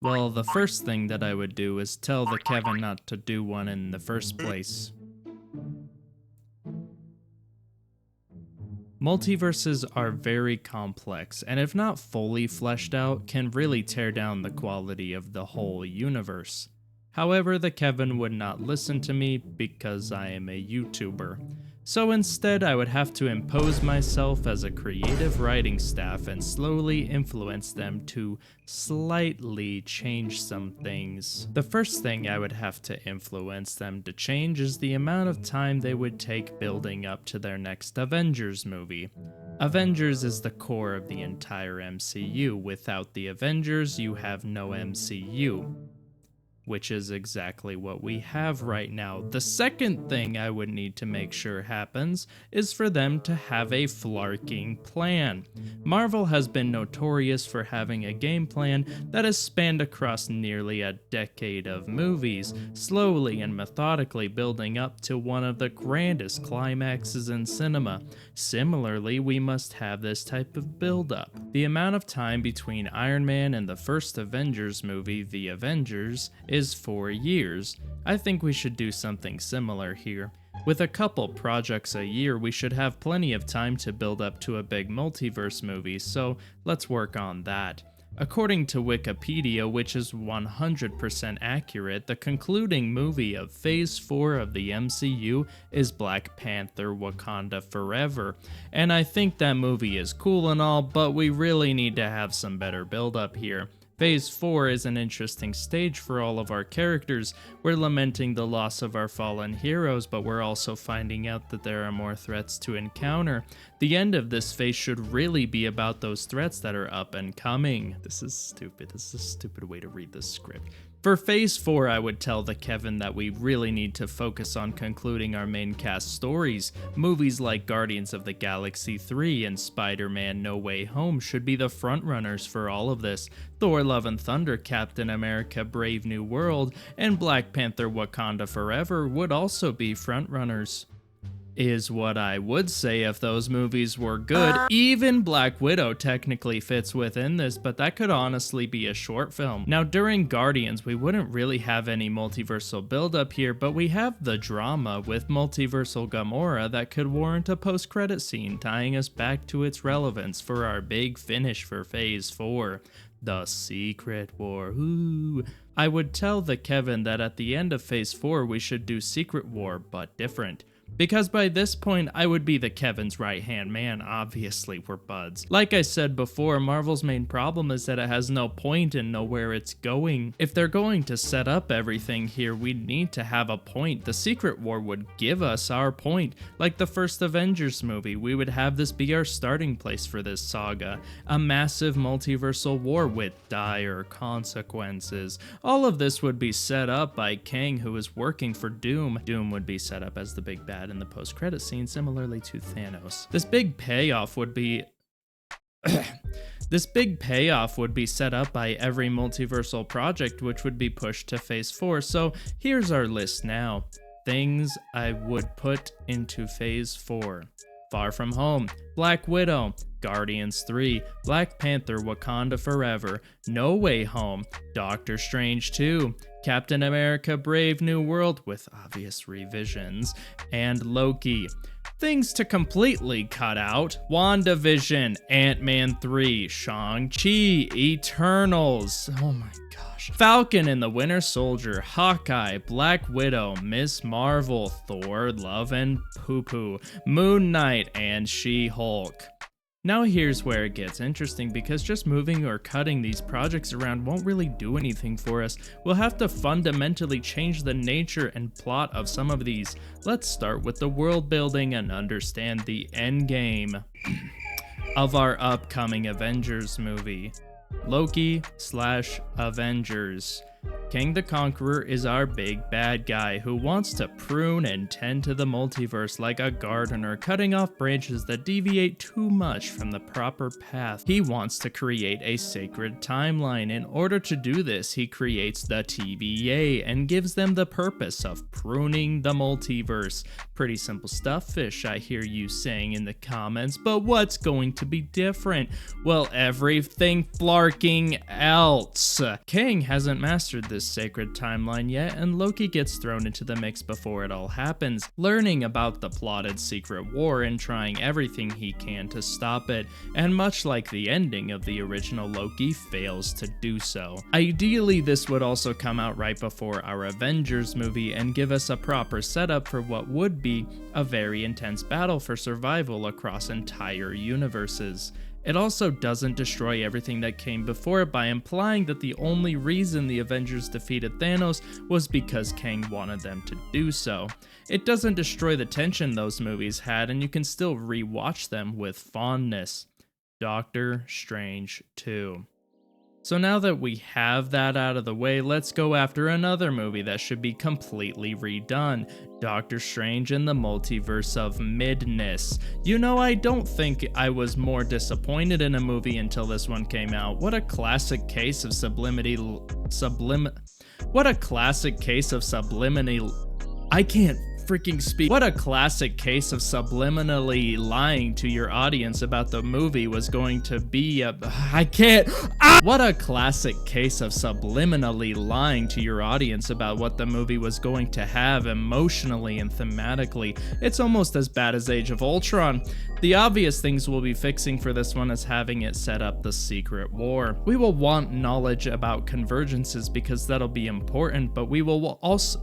Well, the first thing that I would do is tell the Kevin not to do one in the first place. Multiverses are very complex, and if not fully fleshed out, can really tear down the quality of the whole universe. However, the Kevin would not listen to me because I am a YouTuber. So instead, I would have to impose myself as a creative writing staff and slowly influence them to slightly change some things. The first thing I would have to influence them to change is the amount of time they would take building up to their next Avengers movie. Avengers is the core of the entire MCU. Without the Avengers, you have no MCU, which is exactly what we have right now. The second thing I would need to make sure happens is for them to have a flarking plan. Marvel has been notorious for having a game plan that has spanned across nearly a decade of movies, slowly and methodically building up to one of the grandest climaxes in cinema. Similarly, we must have this type of build-up. The amount of time between Iron Man and the first Avengers movie, The Avengers, is 4 years. I think we should do something similar here. With a couple projects a year, we should have plenty of time to build up to a big multiverse movie, so let's work on that. According to Wikipedia, which is 100% accurate, the concluding movie of Phase 4 of the MCU is Black Panther: Wakanda Forever. And I think that movie is cool and all, but we really need to have some better build up here. Phase 4 is an interesting stage for all of our characters. We're lamenting the loss of our fallen heroes, but we're also finding out that there are more threats to encounter. The end of this phase should really be about those threats that are up and coming. This is stupid. This is a stupid way to read this script. For Phase 4, I would tell the Kevin that we really need to focus on concluding our main cast stories. Movies like Guardians of the Galaxy 3 and Spider-Man: No Way Home should be the frontrunners for all of this. Thor: Love and Thunder, Captain America: Brave New World, and Black Panther: Wakanda Forever would also be frontrunners. Is what I would say if those movies were good. Even Black Widow technically fits within this, but that could honestly be a short film. Now, during Guardians, we wouldn't really have any multiversal buildup here, but we have the drama with multiversal Gamora that could warrant a post-credit scene, tying us back to its relevance for our big finish for Phase 4. The Secret War. Ooh. I would tell the Kevin that at the end of Phase 4, we should do Secret War, but different. Because by this point, I would be the Kevin's right-hand man. Obviously, we're buds. Like I said before, Marvel's main problem is that it has no point and know where it's going. If they're going to set up everything here, we need to have a point. The Secret War would give us our point. Like the first Avengers movie, we would have this be our starting place for this saga. A massive multiversal war with dire consequences. All of this would be set up by Kang, who is working for Doom. Doom would be set up as the big bad in the post-credit scene, similarly to Thanos. This big payoff would be set up by every multiversal project, which would be pushed to Phase 4. So here's our list now. Things I would put into Phase 4. Far From Home, Black Widow, Guardians 3, Black Panther: Wakanda Forever, No Way Home, Doctor Strange 2, Captain America: Brave New World with obvious revisions, and Loki. Things to completely cut out: WandaVision, Ant-Man 3, Shang-Chi, Eternals, oh my gosh, Falcon and the Winter Soldier, Hawkeye, Black Widow, Miss Marvel, Thor: Love and Poo-Poo, Moon Knight, and She-Hulk. Now here's where it gets interesting, because just moving or cutting these projects around won't really do anything for us. We'll have to fundamentally change the nature and plot of some of these. Let's start with the world building and understand the end game of our upcoming Avengers movie. Loki/Avengers. King the Conqueror is our big bad guy who wants to prune and tend to the multiverse like a gardener, cutting off branches that deviate too much from the proper path. He wants to create a sacred timeline. In order to do this, he creates the TVA and gives them the purpose of pruning the multiverse. Pretty simple stuff, Fish, I hear you saying in the comments, but what's going to be different? Well, everything flarking else. Kang hasn't mastered this sacred timeline yet, and Loki gets thrown into the mix before it all happens, learning about the plotted secret war and trying everything he can to stop it, and much like the ending of the original Loki, fails to do so. Ideally, this would also come out right before our Avengers movie and give us a proper setup for what would be a very intense battle for survival across entire universes. It also doesn't destroy everything that came before it by implying that the only reason the Avengers defeated Thanos was because Kang wanted them to do so. It doesn't destroy the tension those movies had, and you can still rewatch them with fondness. Doctor Strange 2. So now that we have that out of the way, let's go after another movie that should be completely redone. Doctor Strange in the Multiverse of Midness. You know, I don't think I was more disappointed in a movie until this one came out. What a classic case of I can't freaking speak. What a classic case of subliminally lying to your audience about the movie was going to be What a classic case of subliminally lying to your audience about what the movie was going to have emotionally and thematically. It's almost as bad as Age of Ultron. The obvious things we'll be fixing for this one is having it set up the secret war. We will want knowledge about convergences because that'll be important, but we will also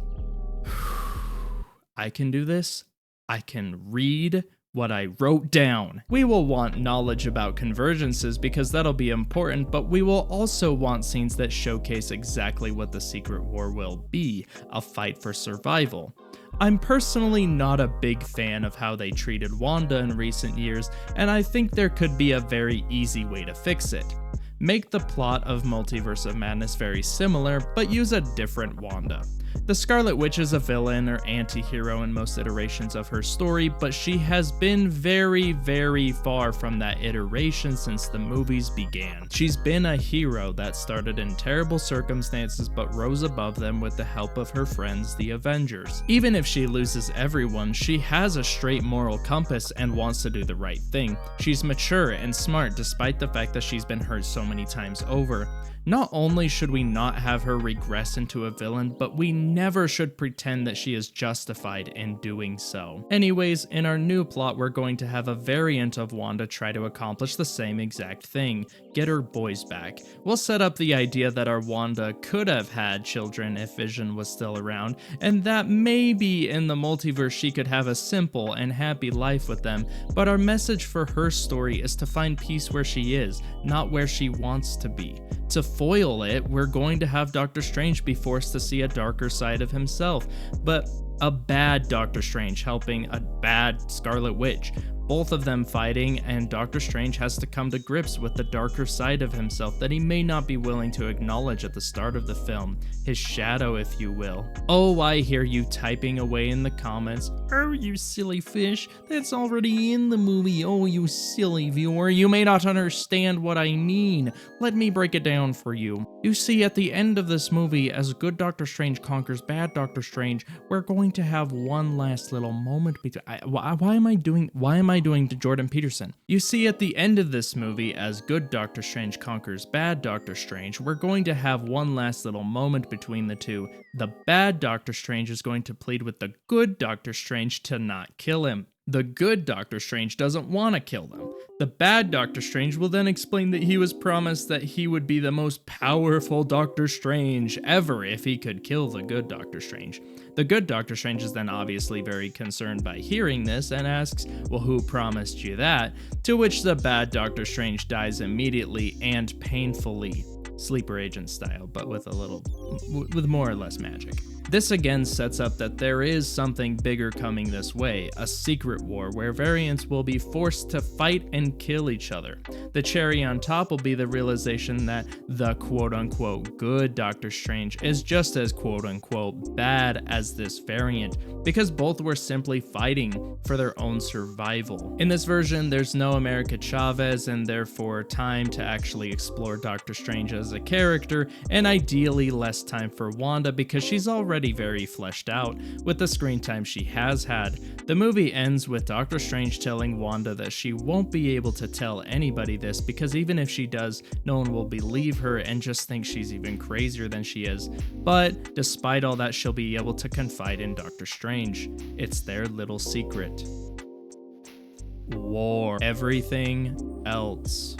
I can do this. I can read what I wrote down. We will want knowledge about convergences because that'll be important, but we will also want scenes that showcase exactly what the secret war will be, a fight for survival. I'm personally not a big fan of how they treated Wanda in recent years, and I think there could be a very easy way to fix it. Make the plot of Multiverse of Madness very similar, but use a different Wanda. The Scarlet Witch is a villain or anti-hero in most iterations of her story, but she has been very, very far from that iteration since the movies began. She's been a hero that started in terrible circumstances but rose above them with the help of her friends, the Avengers. Even if she loses everyone, she has a straight moral compass and wants to do the right thing. She's mature and smart despite the fact that she's been hurt so many times over. Not only should we not have her regress into a villain, but we never should pretend that she is justified in doing so. Anyways, in our new plot, we're going to have a variant of Wanda try to accomplish the same exact thing, get her boys back. We'll set up the idea that our Wanda could have had children if Vision was still around, and that maybe in the multiverse she could have a simple and happy life with them, but our message for her story is to find peace where she is, not where she wants to be. To foil it, we're going to have Doctor Strange be forced to see a darker side of himself, but a bad Doctor Strange helping a bad Scarlet Witch. Both of them fighting, and Doctor Strange has to come to grips with the darker side of himself that he may not be willing to acknowledge at the start of the film, his shadow if you will. Oh, I hear you typing away in the comments. Oh, you silly fish, that's already in the movie. Oh, you silly viewer, you may not understand what I mean. Let me break it down for you. You see, at the end of this movie, as good Doctor Strange conquers bad Doctor Strange, we're going to have one last little moment between. Why am I doing to Jordan Peterson? You see, at the end of this movie, as good Doctor Strange conquers bad Doctor Strange, we're going to have one last little moment between the two. The bad Doctor Strange is going to plead with the good Doctor Strange to not kill him. The good Doctor Strange doesn't want to kill them. The bad Doctor Strange will then explain that he was promised that he would be the most powerful Doctor Strange ever if he could kill the good Doctor Strange. The good Doctor Strange is then obviously very concerned by hearing this and asks, well, who promised you that? To which the bad Doctor Strange dies immediately and painfully. Sleeper Agent style, but with with more or less magic. This again sets up that there is something bigger coming this way, a secret war where variants will be forced to fight and kill each other. The cherry on top will be the realization that the quote-unquote good Doctor Strange is just as quote-unquote bad as this variant, because both were simply fighting for their own survival. In this version, there's no America Chavez, and therefore time to actually explore Doctor Strange as a character, and ideally less time for Wanda because she's already very fleshed out with the screen time she has had. The movie ends with Doctor Strange telling Wanda that she won't be able to tell anybody this because even if she does, no one will believe her and just think she's even crazier than she is. But despite all that, she'll be able to confide in Doctor Strange. It's their little secret. War. Everything else.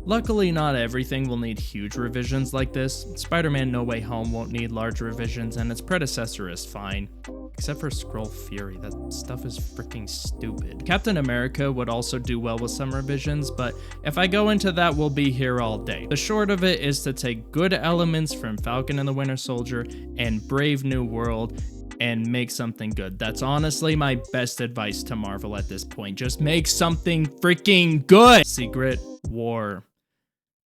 Luckily, not everything will need huge revisions like this. Spider-Man No Way Home won't need large revisions, and its predecessor is fine. Except for Skrull Fury, that stuff is freaking stupid. Captain America would also do well with some revisions, but if I go into that, we'll be here all day. The short of it is to take good elements from Falcon and the Winter Soldier and Brave New World and make something good. That's honestly my best advice to Marvel at this point. Just make something freaking good! Secret War.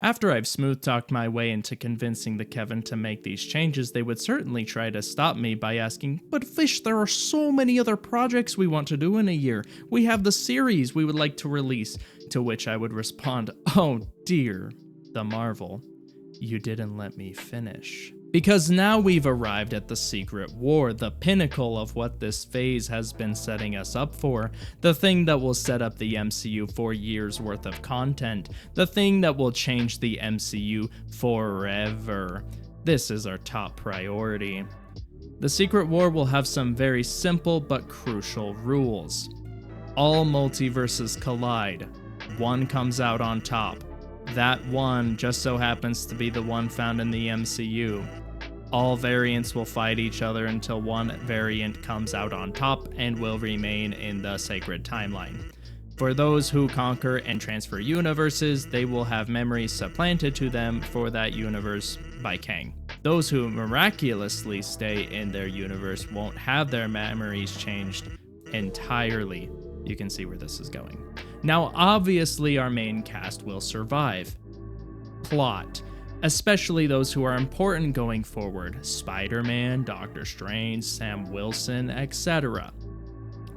After I've smooth talked my way into convincing the Kevin to make these changes, they would certainly try to stop me by asking, "But Fish, there are so many other projects we want to do in a year. We have the series we would like to release." To which I would respond, "Oh dear, the Marvel, you didn't let me finish." Because now we've arrived at the Secret War, the pinnacle of what this phase has been setting us up for, the thing that will set up the MCU for years worth of content, the thing that will change the MCU forever. This is our top priority. The Secret War will have some very simple but crucial rules. All multiverses collide. One comes out on top. That one just so happens to be the one found in the MCU. All variants will fight each other until one variant comes out on top and will remain in the sacred timeline. For those who conquer and transfer universes, they will have memories supplanted to them for that universe by Kang. Those who miraculously stay in their universe won't have their memories changed entirely. You can see where this is going. Now, obviously, our main cast will survive. Plot. Especially those who are important going forward. Spider-Man, Doctor Strange, Sam Wilson, etc.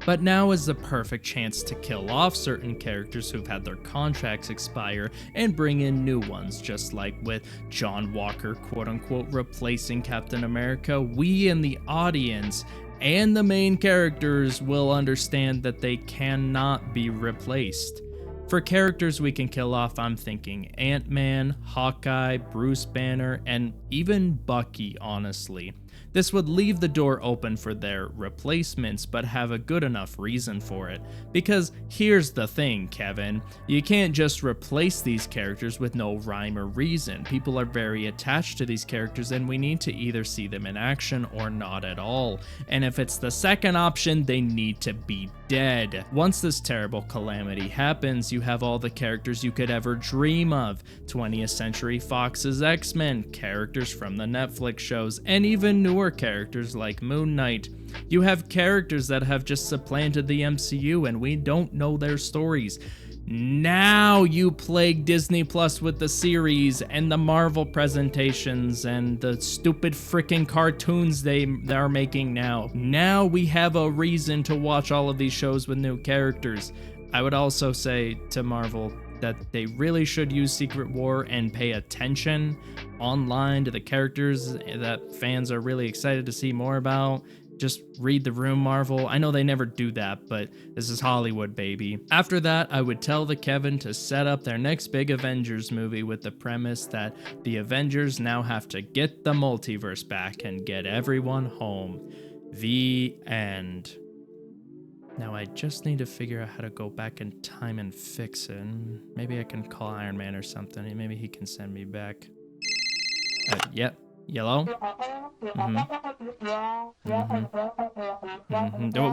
But now is the perfect chance to kill off certain characters who've had their contracts expire and bring in new ones, just like with John Walker quote-unquote replacing Captain America. We in the audience and the main characters will understand that they cannot be replaced. For characters we can kill off, I'm thinking Ant-Man, Hawkeye, Bruce Banner, and even Bucky, honestly. This would leave the door open for their replacements, but have a good enough reason for it. Because here's the thing, Kevin, you can't just replace these characters with no rhyme or reason. People are very attached to these characters and we need to either see them in action or not at all. And if it's the second option, they need to be dead. Once this terrible calamity happens, you have all the characters you could ever dream of. 20th Century Fox's X-Men, characters from the Netflix shows, and even newer characters like Moon Knight. You have characters that have just supplanted the MCU and we don't know their stories. Now you plague Disney Plus with the series and the Marvel presentations and the stupid freaking cartoons they are making now. Now we have a reason to watch all of these shows with new characters. I would also say to Marvel that they really should use Secret War and pay attention online to the characters that fans are really excited to see more about. Just read the room, Marvel. I know they never do that, but this is Hollywood, baby. After that, I would tell the Kevin to set up their next big Avengers movie with the premise that the Avengers now have to get the multiverse back and get everyone home. The end. Now I just need to figure out how to go back in time and fix it. Maybe I can call Iron Man or something. Maybe he can send me back. Yep. Yellow?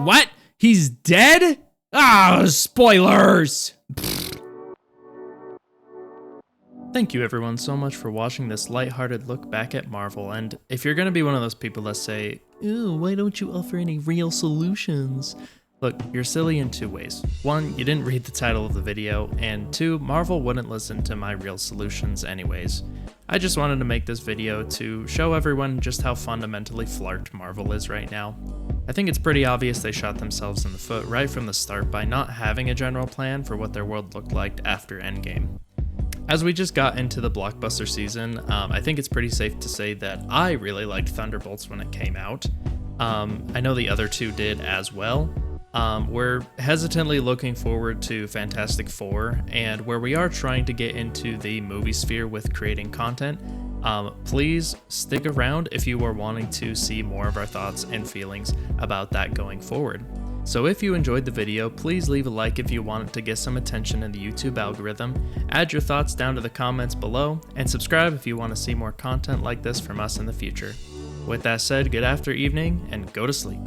What? He's dead? Ah, spoilers! Thank you everyone so much for watching this lighthearted look back at Marvel, and if you're gonna be one of those people that say, "Ew, why don't you offer any real solutions?" Look, you're silly in two ways. One, you didn't read the title of the video, and two, Marvel wouldn't listen to my real solutions anyways. I just wanted to make this video to show everyone just how fundamentally flarked Marvel is right now. I think it's pretty obvious they shot themselves in the foot right from the start by not having a general plan for what their world looked like after Endgame. As we just got into the blockbuster season, I think it's pretty safe to say that I really liked Thunderbolts when it came out. I know the other two did as well. We're hesitantly looking forward to Fantastic Four, and where we are trying to get into the movie sphere with creating content, please stick around if you are wanting to see more of our thoughts and feelings about that going forward. So if you enjoyed the video, please leave a like if you want it to get some attention in the YouTube algorithm, add your thoughts down to the comments below, and subscribe if you want to see more content like this from us in the future. With that said, good after evening, and go to sleep.